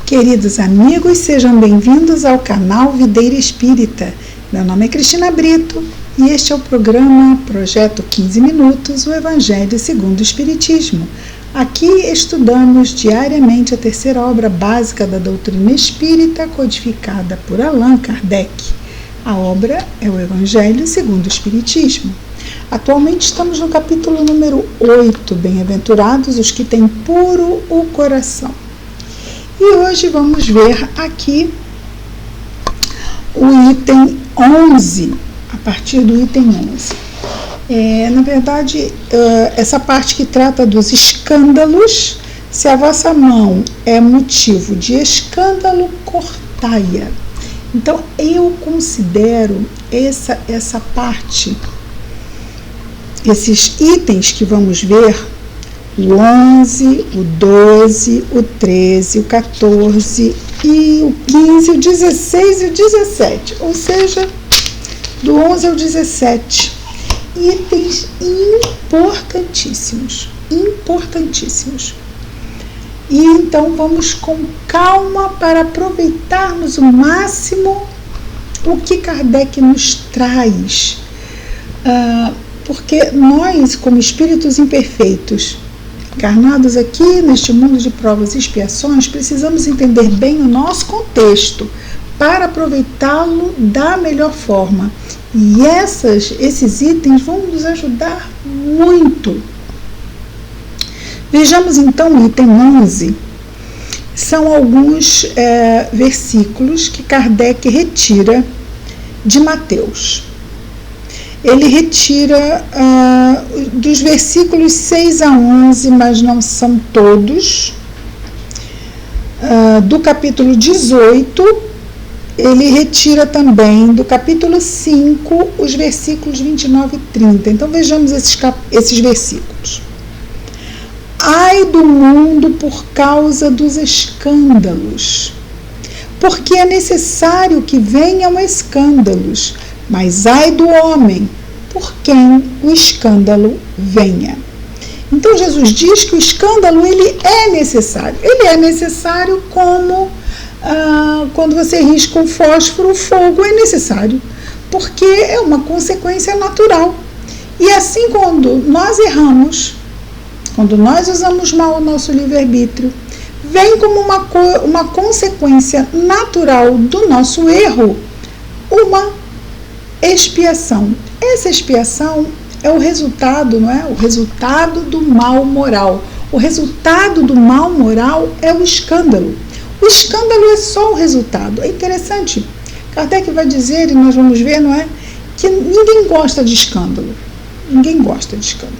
Queridos amigos, sejam bem-vindos ao canal Videira Espírita. Meu nome é Cristina Brito e este é o programa Projeto 15 Minutos, o Evangelho segundo o Espiritismo. Aqui estudamos diariamente a terceira obra básica da doutrina espírita, codificada por Allan Kardec. A obra é o Evangelho segundo o Espiritismo. Atualmente estamos no capítulo número 8, Bem-aventurados os que têm puro o coração. E hoje vamos ver aqui o item 11, a partir do item 11. Na verdade, essa parte que trata dos escândalos, se a vossa mão é motivo de escândalo, cortai-a. Então, eu considero essa parte, esses itens que vamos ver, o 11, o 12, o 13, o 14 e o 15, o 16 e o 17, ou seja, do 11 ao 17, itens importantíssimos, importantíssimos. E então vamos com calma para aproveitarmos o máximo o que Kardec nos traz, porque nós, como espíritos imperfeitos, encarnados aqui neste mundo de provas e expiações, precisamos entender bem o nosso contexto para aproveitá-lo da melhor forma. E esses itens vão nos ajudar muito. Vejamos então o item 11. São alguns versículos que Kardec retira de Mateus. Ele retira dos versículos 6 a 11, mas não são todos. Do capítulo 18, ele retira também do capítulo 5, os versículos 29 e 30. Então vejamos esses versículos. Ai do mundo por causa dos escândalos, porque é necessário que venham escândalos, mas ai do homem por quem o escândalo venha. Então Jesus diz que o escândalo ele é necessário. Ele é necessário como quando você risca o fósforo, o fogo é necessário, porque é uma consequência natural. E assim, quando nós erramos, quando nós usamos mal o nosso livre-arbítrio, vem como uma consequência natural do nosso erro uma expiação. Essa expiação é o resultado, não é? O resultado do mal moral. O resultado do mal moral é o escândalo. O escândalo é só o resultado. É interessante. Kardec vai dizer, e nós vamos ver, não é? Que ninguém gosta de escândalo. Ninguém gosta de escândalo.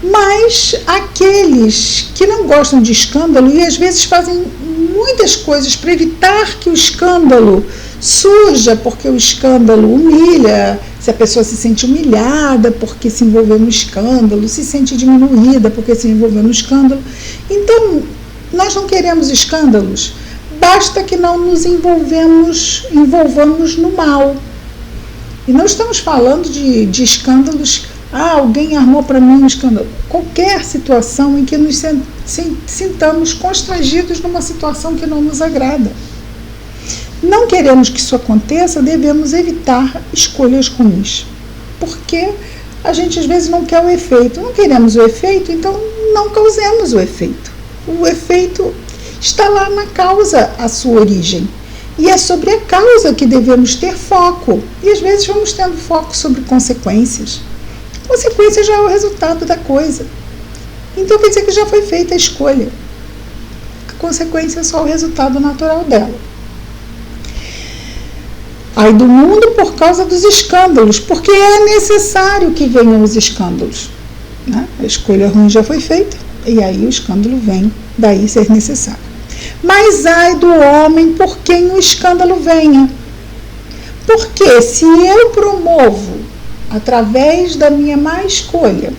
Mas aqueles que não gostam de escândalo e às vezes fazem muitas coisas para evitar que o escândalo surja, porque o escândalo humilha, se a pessoa se sente humilhada porque se envolveu no escândalo, se sente diminuída porque se envolveu no escândalo. Então, nós não queremos escândalos, basta que não nos envolvamos no mal. E não estamos falando de escândalos, alguém armou para mim um escândalo. Qualquer situação em que nos sintamos constrangidos numa situação que não nos agrada. Não queremos que isso aconteça, devemos evitar escolhas ruins, porque a gente às vezes não quer o efeito. Não queremos o efeito, então não causemos o efeito. O efeito está lá na causa, a sua origem. E é sobre a causa que devemos ter foco. E às vezes vamos tendo foco sobre consequências. Consequência já é o resultado da coisa. Então quer dizer que já foi feita a escolha. A consequência é só o resultado natural dela. Ai do mundo por causa dos escândalos, porque é necessário que venham os escândalos, né? A escolha ruim já foi feita, e aí o escândalo vem daí ser necessário. Mas ai do homem por quem o escândalo venha, porque se eu promovo, através da minha má escolha,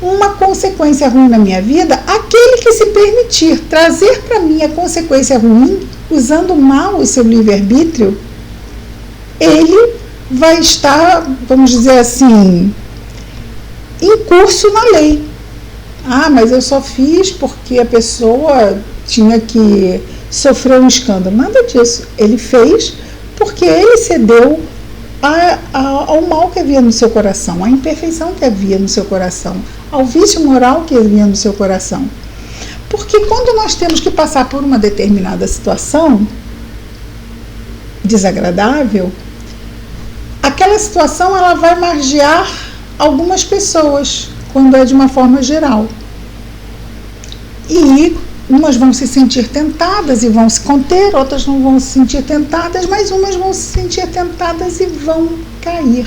uma consequência ruim na minha vida, aquele que se permitir trazer para mim a consequência ruim, usando mal o seu livre-arbítrio, ele vai estar, vamos dizer assim, em curso na lei. Mas eu só fiz porque a pessoa tinha que sofreu um escândalo. Nada disso. Ele fez porque ele cedeu ao mal que havia no seu coração, à imperfeição que havia no seu coração, ao vício moral que havia no seu coração. Porque quando nós temos que passar por uma determinada situação desagradável, aquela situação ela vai margear algumas pessoas, quando é de uma forma geral. E umas vão se sentir tentadas e vão se conter, outras não vão se sentir tentadas, mas umas vão se sentir tentadas e vão cair.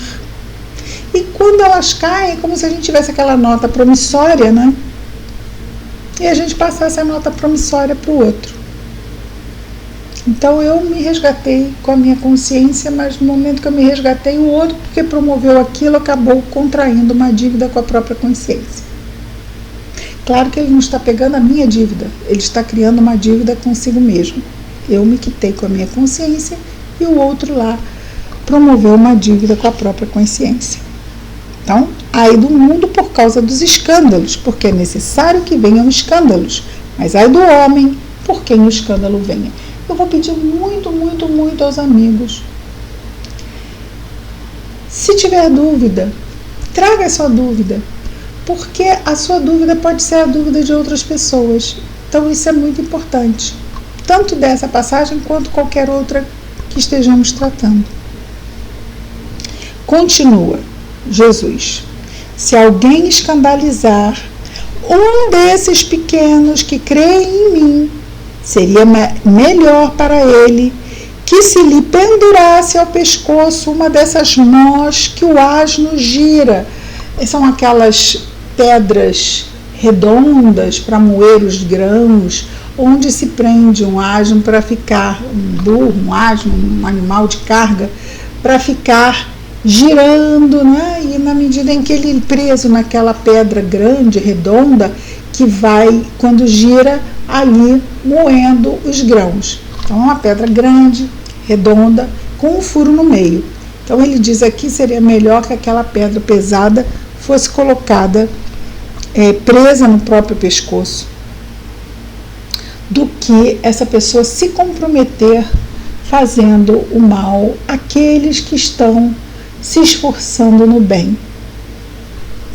E quando elas caem, é como se a gente tivesse aquela nota promissória, né? E a gente passasse a nota promissória para o outro. Então eu me resgatei com a minha consciência, mas no momento que eu me resgatei, o outro, porque promoveu aquilo, acabou contraindo uma dívida com a própria consciência. Claro que ele não está pegando a minha dívida, ele está criando uma dívida consigo mesmo. Eu me quitei com a minha consciência e o outro lá promoveu uma dívida com a própria consciência. Então, ai do mundo por causa dos escândalos, porque é necessário que venham escândalos, mas ai do homem por quem o escândalo venha. Eu vou pedir muito, muito, muito aos amigos. Se tiver dúvida, traga a sua dúvida, porque a sua dúvida pode ser a dúvida de outras pessoas. Então isso é muito importante, tanto dessa passagem quanto qualquer outra que estejamos tratando. Continua Jesus: se alguém escandalizar um desses pequenos que creem em mim, seria melhor para ele que se lhe pendurasse ao pescoço uma dessas mós que o asno gira. São aquelas pedras redondas para moer os grãos, onde se prende um asno para ficar, um burro, um asno, um animal de carga, para ficar girando, né? E na medida em que ele é preso naquela pedra grande, redonda, que vai, quando gira, ali moendo os grãos. Então, uma pedra grande, redonda, com um furo no meio. Então, ele diz aqui, seria melhor que aquela pedra pesada fosse colocada presa no próprio pescoço, do que essa pessoa se comprometer fazendo o mal àqueles que estão se esforçando no bem.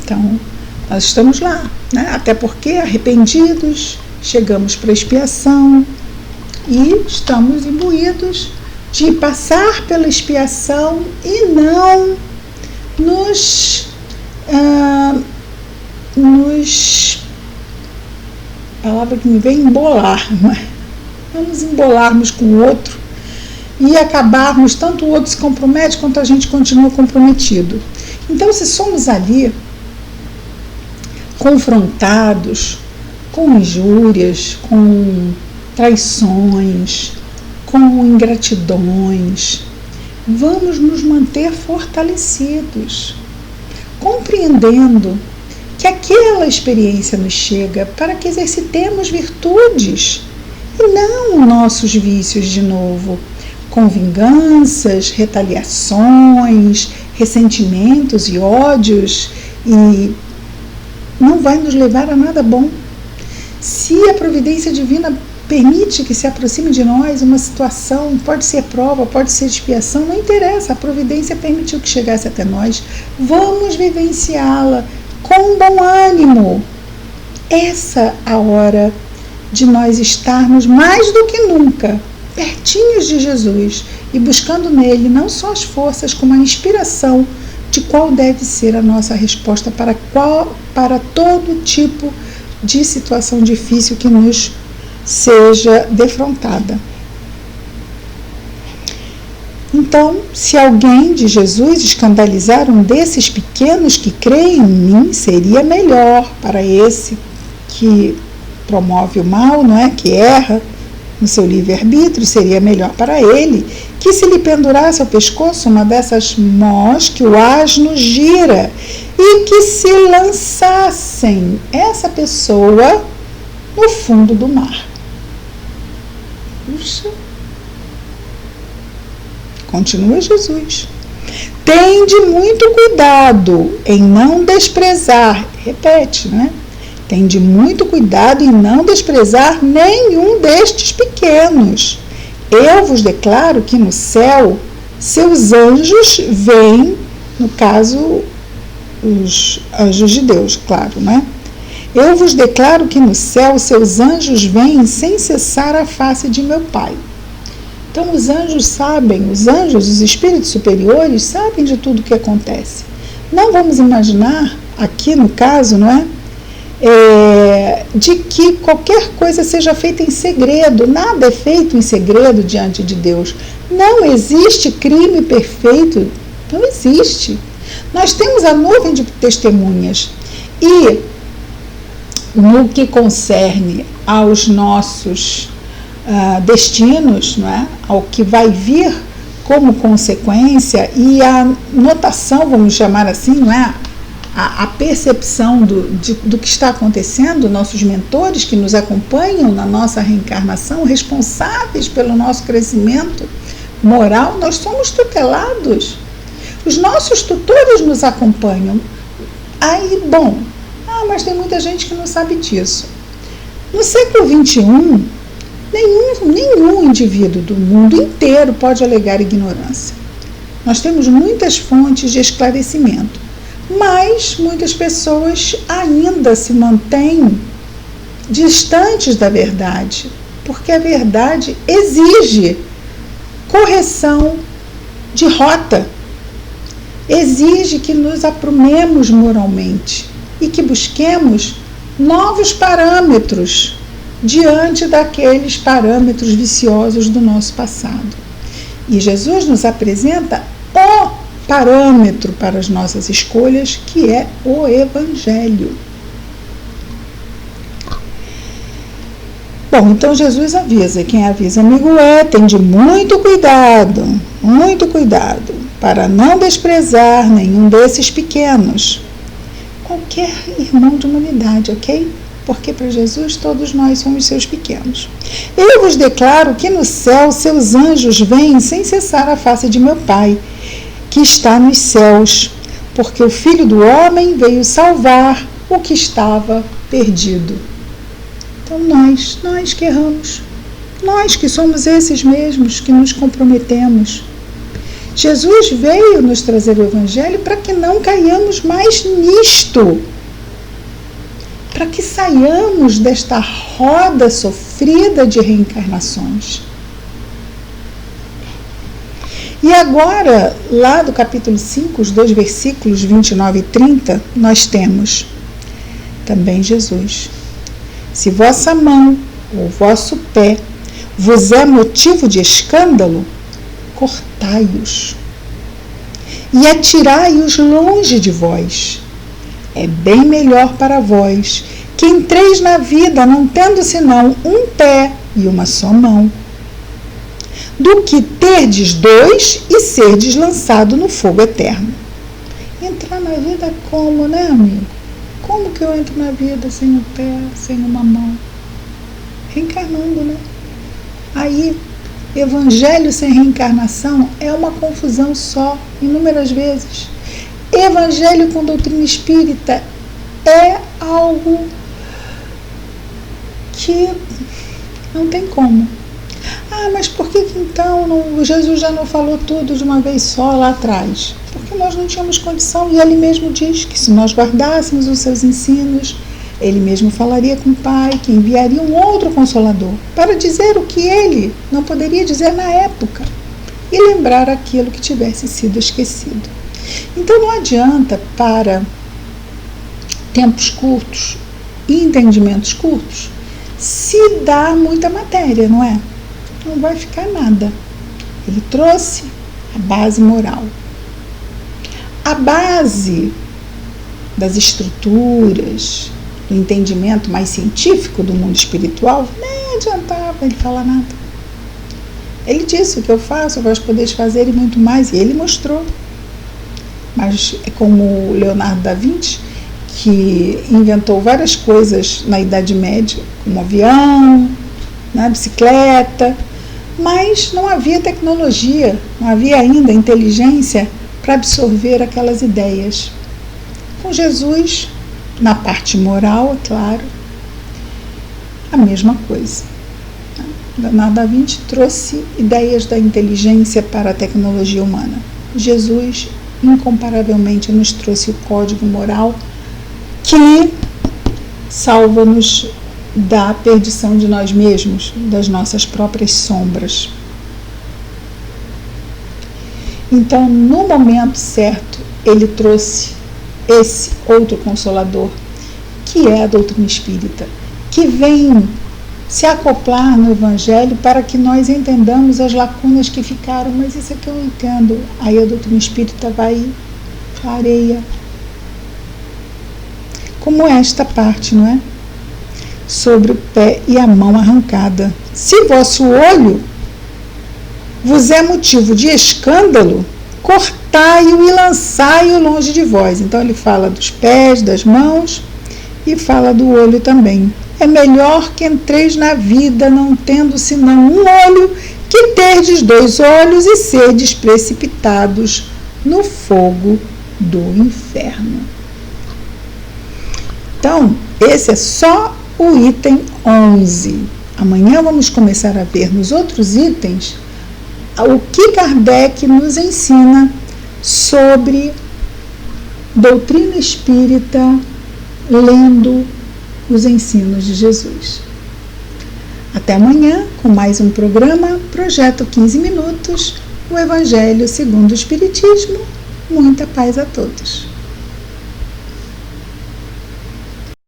Então, nós estamos lá, né? Até porque arrependidos, chegamos para a expiação e estamos imbuídos de passar pela expiação e não palavra que me vem, embolar, não nos embolarmos com o outro e acabarmos, tanto o outro se compromete quanto a gente continua comprometido. Então, se somos ali confrontados com injúrias, com traições, com ingratidões, vamos nos manter fortalecidos, compreendendo que aquela experiência nos chega para que exercitemos virtudes e não nossos vícios de novo, com vinganças, retaliações, ressentimentos e ódios, e não vai nos levar a nada bom. Se a providência divina permite que se aproxime de nós uma situação, pode ser prova, pode ser expiação, não interessa, a providência permitiu que chegasse até nós, vamos vivenciá-la com bom ânimo. Essa é a hora de nós estarmos mais do que nunca pertinhos de Jesus e buscando nele não só as forças, como a inspiração de qual deve ser a nossa resposta para todo tipo de situação difícil que nos seja defrontada. Então, se alguém de Jesus escandalizar um desses pequenos que creem em mim, seria melhor para esse que promove o mal, não é? Que erra no seu livre-arbítrio, seria melhor para ele que se lhe pendurasse ao pescoço uma dessas mós que o asno gira e que se lançassem essa pessoa no fundo do mar. Puxa. Continua Jesus. Tende muito cuidado em não desprezar, repete, né? Tende muito cuidado em não desprezar nenhum destes pequenos. Eu vos declaro que no céu seus anjos veem, no caso, os anjos de Deus, claro, né? Eu vos declaro que no céu seus anjos veem sem cessar a face de meu Pai. Então os anjos sabem, os anjos, os espíritos superiores sabem de tudo o que acontece. Não vamos imaginar, aqui no caso, não é? De que qualquer coisa seja feita em segredo. Nada é feito em segredo diante de Deus. Não existe crime perfeito. Não existe. Nós temos a nuvem de testemunhas. E no que concerne aos nossos destinos, não é? Ao que vai vir como consequência e a notação, vamos chamar assim, não é? A percepção do que está acontecendo, nossos mentores que nos acompanham na nossa reencarnação, responsáveis pelo nosso crescimento moral, nós somos tutelados. Os nossos tutores nos acompanham. Aí, mas tem muita gente que não sabe disso. No século XXI, nenhum indivíduo do mundo inteiro pode alegar ignorância. Nós temos muitas fontes de esclarecimento, mas muitas pessoas ainda se mantêm distantes da verdade, porque a verdade exige correção de rota, exige que nos aprumemos moralmente e que busquemos novos parâmetros diante daqueles parâmetros viciosos do nosso passado. E Jesus nos apresenta o parâmetro para as nossas escolhas, que é o Evangelho. Bom, então Jesus avisa, e quem avisa amigo tem de muito cuidado, para não desprezar nenhum desses pequenos. Qualquer irmão de humanidade, ok? Porque para Jesus todos nós somos seus pequenos. Eu vos declaro que no céu seus anjos veem sem cessar a face de meu Pai, que está nos céus, porque o Filho do Homem veio salvar o que estava perdido. Então nós que erramos, nós que somos esses mesmos que nos comprometemos. Jesus veio nos trazer o Evangelho para que não caiamos mais nisto, para que saiamos desta roda sofrida de reencarnações. E agora, lá do capítulo 5, os 2 versículos 29 e 30, nós temos também Jesus. Se vossa mão ou vosso pé vos é motivo de escândalo, cortai-os e atirai-os longe de vós. É bem melhor para vós que entreis na vida não tendo senão um pé e uma só mão, do que terdes 2 e serdes lançado no fogo eterno. Entrar na vida como, né, amigo? Como que eu entro na vida sem um pé, sem uma mão? Reencarnando, né? Aí, Evangelho sem reencarnação é uma confusão só, inúmeras vezes. Evangelho com doutrina espírita é algo que não tem como. Mas por que então Jesus já não falou tudo de uma vez só lá atrás? Porque nós não tínhamos condição, e ele mesmo diz que se nós guardássemos os seus ensinos, ele mesmo falaria com o Pai, que enviaria um outro Consolador, para dizer o que ele não poderia dizer na época, e lembrar aquilo que tivesse sido esquecido. Então não adianta, para tempos curtos e entendimentos curtos, se dar muita matéria, não é? Não vai ficar nada. Ele trouxe a base moral. A base das estruturas, do entendimento mais científico do mundo espiritual, nem adiantava ele falar nada. Ele disse: o que eu faço, vós podeis fazer e muito mais, e ele mostrou. Mas é como o Leonardo da Vinci, que inventou várias coisas na Idade Média, como avião, né, bicicleta, mas não havia tecnologia, não havia ainda inteligência para absorver aquelas ideias. Com Jesus, na parte moral, é claro, a mesma coisa. Leonardo da Vinci trouxe ideias da inteligência para a tecnologia humana. Jesus, incomparavelmente, nos trouxe o código moral que salva-nos da perdição de nós mesmos, das nossas próprias sombras. Então, no momento certo, ele trouxe esse outro consolador, que é a doutrina espírita, que vem se acoplar no Evangelho para que nós entendamos as lacunas que ficaram. Mas isso aqui eu não entendo. Aí a doutrina espírita vai e clareia. Como esta parte, não é? Sobre o pé e a mão arrancada. Se vosso olho vos é motivo de escândalo, cortai-o e lançai-o longe de vós. Então ele fala dos pés, das mãos e fala do olho também. É melhor que entreis na vida não tendo senão um olho, que terdes 2 olhos e serdes precipitados no fogo do inferno. Então, esse é só o item 11. Amanhã vamos começar a ver nos outros itens o que Kardec nos ensina sobre doutrina espírita, lendo os ensinos de Jesus. Até amanhã com mais um programa, Projeto 15 Minutos, o Evangelho segundo o Espiritismo. Muita paz a todos.